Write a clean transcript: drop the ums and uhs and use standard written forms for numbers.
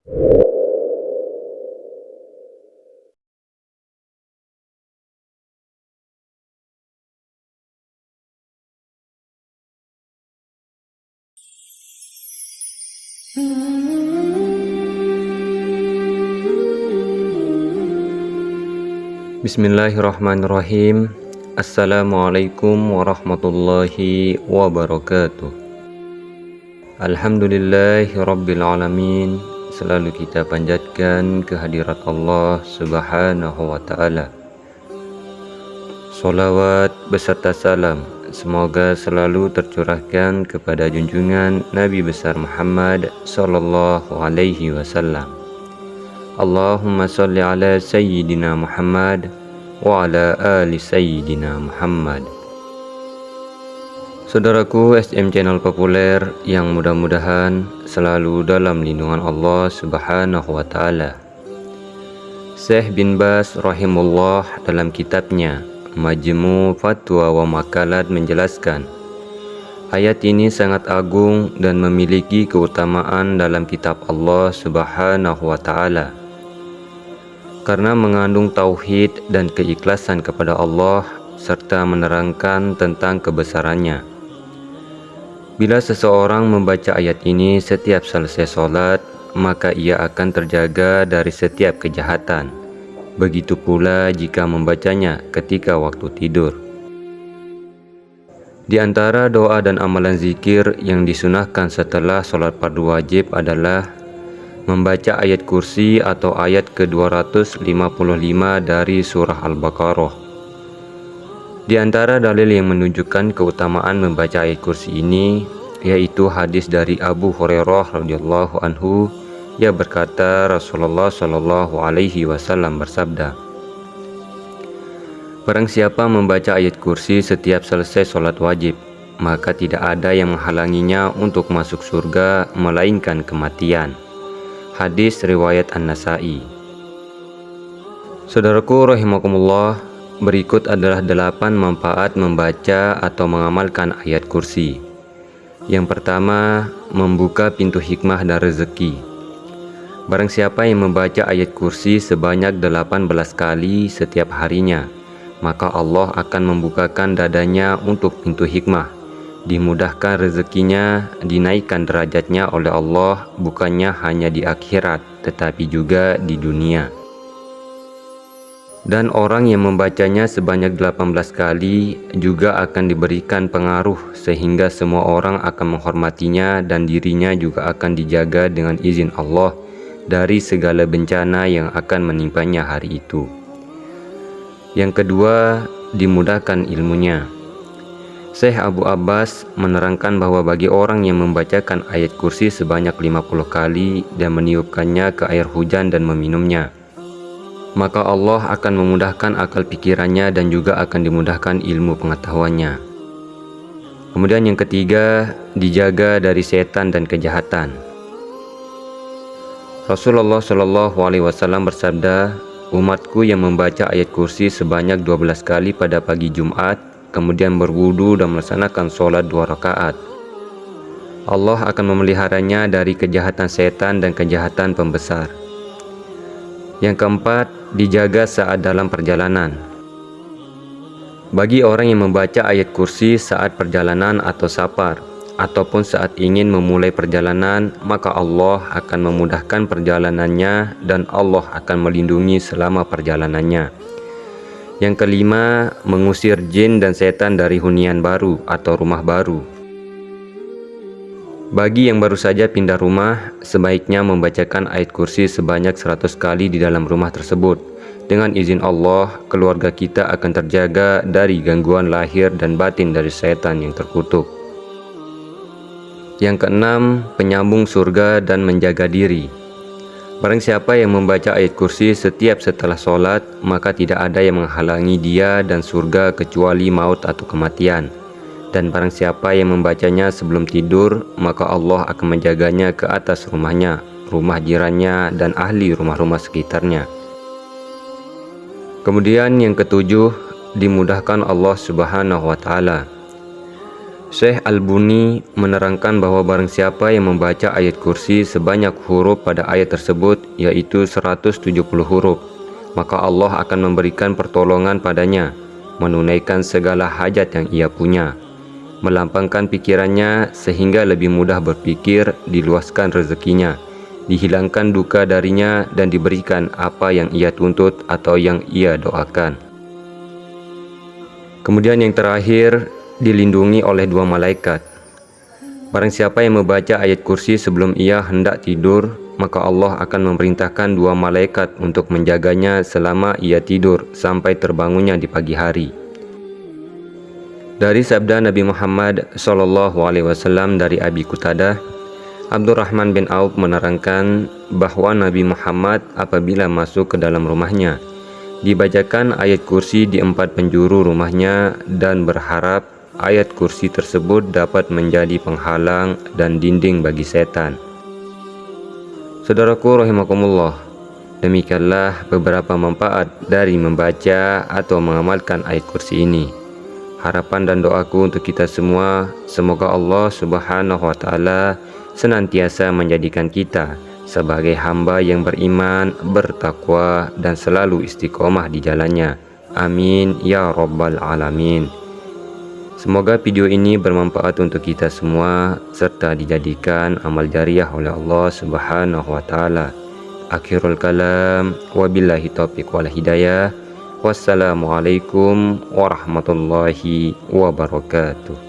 Bismillahirrahmanirrahim. Assalamualaikum warahmatullahi wabarakatuh. Alhamdulillahirabbil alamin. Selalu kita panjatkan kehadirat Allah Subhanahu wa taala. Salawat beserta salam semoga selalu tercurahkan kepada junjungan Nabi besar Muhammad sallallahu alaihi wasallam. Allahumma salli ala Sayyidina Muhammad wa ala ali Sayyidina Muhammad. Saudaraku SM Channel Populer yang mudah-mudahan selalu dalam lindungan Allah Subhanahu wa taala. Syekh bin Baz rahimullah dalam kitabnya Majmu' Fatwa wa Makalat menjelaskan, ayat ini sangat agung dan memiliki keutamaan dalam kitab Allah Subhanahu wa taala. Karena mengandung tauhid dan keikhlasan kepada Allah serta menerangkan tentang kebesarannya. Bila seseorang membaca ayat ini setiap selesai sholat, maka ia akan terjaga dari setiap kejahatan. Begitu pula jika membacanya ketika waktu tidur. Di antara doa dan amalan zikir yang disunahkan setelah sholat fardu wajib adalah membaca ayat kursi atau ayat ke-255 dari surah Al-Baqarah. Di antara dalil yang menunjukkan keutamaan membaca ayat kursi ini yaitu hadis dari Abu Hurairah radhiyallahu anhu yang berkata Rasulullah shallallahu alaihi wasallam bersabda, barang siapa membaca ayat kursi setiap selesai sholat wajib, maka tidak ada yang menghalanginya untuk masuk surga melainkan kematian. Hadis riwayat An-Nasa'i. Saudaraku rahimakumullah, berikut adalah 8 manfaat membaca atau mengamalkan ayat kursi. Yang pertama, membuka pintu hikmah dan rezeki. Barang siapa yang membaca ayat kursi sebanyak 18 kali setiap harinya, maka Allah akan membukakan dadanya untuk pintu hikmah, dimudahkan rezekinya, dinaikkan derajatnya oleh Allah, bukannya hanya di akhirat tetapi juga di dunia. Dan orang yang membacanya sebanyak 18 kali juga akan diberikan pengaruh sehingga semua orang akan menghormatinya dan dirinya juga akan dijaga dengan izin Allah dari segala bencana yang akan menimpanya hari itu. Yang kedua, dimudahkan ilmunya. Syekh Abu Abbas menerangkan bahwa bagi orang yang membacakan ayat kursi sebanyak 50 kali dan meniupkannya ke air hujan dan meminumnya, maka Allah akan memudahkan akal pikirannya dan juga akan dimudahkan ilmu pengetahuannya. Kemudian yang ketiga, dijaga dari setan dan kejahatan. Rasulullah Shallallahu alaihi wasallam bersabda, umatku yang membaca ayat kursi sebanyak 12 kali pada pagi Jumat, kemudian berwudu dan melaksanakan sholat 2 rakaat, Allah akan memeliharanya dari kejahatan setan dan kejahatan pembesar. Yang keempat, dijaga saat dalam perjalanan. Bagi orang yang membaca ayat kursi saat perjalanan atau safar, ataupun saat ingin memulai perjalanan, maka Allah akan memudahkan perjalanannya dan Allah akan melindungi selama perjalanannya. Yang kelima, mengusir jin dan setan dari hunian baru atau rumah baru. Bagi yang baru saja pindah rumah, sebaiknya membacakan ayat kursi sebanyak 100 kali di dalam rumah tersebut. Dengan izin Allah, keluarga kita akan terjaga dari gangguan lahir dan batin dari setan yang terkutuk. Yang keenam, penyambung surga dan menjaga diri. Barang siapa yang membaca ayat kursi setiap setelah sholat, maka tidak ada yang menghalangi dia dan surga kecuali maut atau kematian. Dan barang siapa yang membacanya sebelum tidur, maka Allah akan menjaganya ke atas rumahnya, rumah jirannya, dan ahli rumah-rumah sekitarnya. Kemudian yang ketujuh, dimudahkan Allah Subhanahu wa ta'ala. Syekh Al-Buni menerangkan bahwa barang siapa yang membaca ayat kursi sebanyak huruf pada ayat tersebut, yaitu 170 huruf, maka Allah akan memberikan pertolongan padanya, menunaikan segala hajat yang ia punya, melampangkan pikirannya sehingga lebih mudah berpikir, diluaskan rezekinya, dihilangkan duka darinya, dan diberikan apa yang ia tuntut atau yang ia doakan. Kemudian yang terakhir, dilindungi oleh 2 malaikat. Barang siapa yang membaca ayat kursi sebelum ia hendak tidur, maka Allah akan memerintahkan 2 malaikat untuk menjaganya selama ia tidur sampai terbangunnya di pagi hari. Dari sabda Nabi Muhammad SAW dari Abi Qutadah, Abdurrahman bin Auf menerangkan bahwa Nabi Muhammad apabila masuk ke dalam rumahnya, dibacakan ayat kursi di 4 penjuru rumahnya dan berharap ayat kursi tersebut dapat menjadi penghalang dan dinding bagi setan. Saudaraku rahimakumullah, demikianlah beberapa manfaat dari membaca atau mengamalkan ayat kursi ini. Harapan dan doaku untuk kita semua, semoga Allah Subhanahu wa Ta'ala senantiasa menjadikan kita sebagai hamba yang beriman, bertakwa, dan selalu istiqomah di jalannya. Amin ya rabbal alamin. Semoga video ini bermanfaat untuk kita semua serta dijadikan amal jariah oleh Allah Subhanahu wa Ta'ala. Akhirul kalam, wabillahi taufiq wal hidayah. Wassalamualaikum warahmatullahi wabarakatuh.